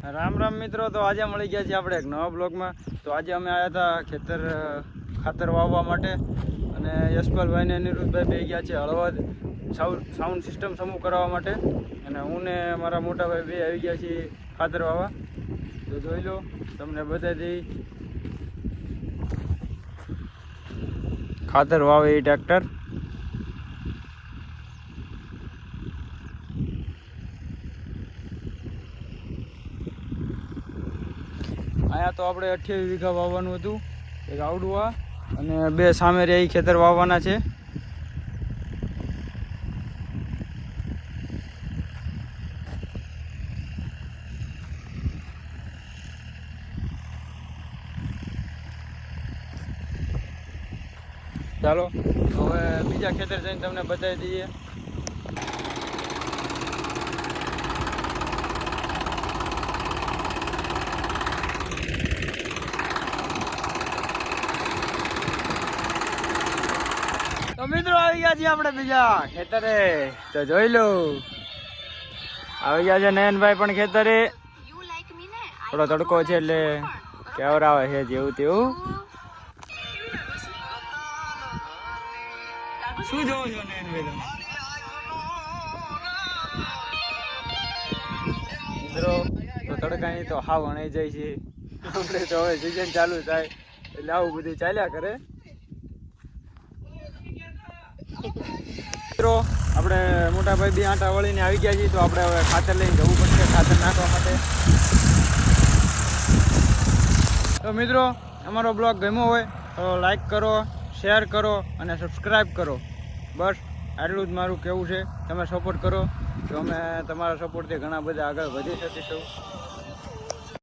રામ રામ મિત્રો, તો આજે મળી ગયા છીએ આપણે એક નવા બ્લોગમાં. તો આજે અમે આવ્યા હતા ખાતર વાવવા માટે, અને યશપાલભાઈ ને નિરુદ્ધભાઈ બે ગયા છે હળવદ સાઉન્ડ સિસ્ટમ સમૂહ કરવા માટે, અને હું ને મારા મોટા ભાઈ બે આવી ગયા છીએ ખાતર વાવવા. તો જોઈ લો, તમને બતાવી દઈ ખાતર વાવે એ ટ્રેક્ટર. અહીંયા તો આપણે 28 વીઘા વાવવાનું હતું, એક આવડું અને બે સામે રે ખેતર વાવવાના છે. ચાલો હવે બીજા ખેતર જઈને તમને બતાવી દઈએ. તો મિત્રો આવી ગયા છીએ આપણે બીજા ખેતરે. તો જોઈ લો, આવી ગયા છે નયનભાઈ પણ ખેતરે. થોડો તડકો છે એટલે કેવરાવે છે જેવું તેવું. શું જોવો છો નયનભાઈ તમે? મિત્રો તો તડકાની તો હાવ વણાઈ જાય છે. આપણે તો હવે સિઝન ચાલુ થાય એટલે આવું બધું ચાલ્યા કરે. મિત્રો આપણે મોટા ભાઈ બે આંટા વળીને આવી ગયા છીએ, તો આપણે હવે ખાતર લઈને જવું પડશે ખાતર નાખવા માટે. તો મિત્રો અમારો બ્લોગ ગમ્યો હોય તો લાઈક કરો, શેર કરો અને સબસ્ક્રાઈબ કરો. બસ આટલું જ મારું કહેવું છે. તમે સપોર્ટ કરો તો અમે તમારા સપોર્ટથી ઘણા બધા આગળ વધી શકીશું.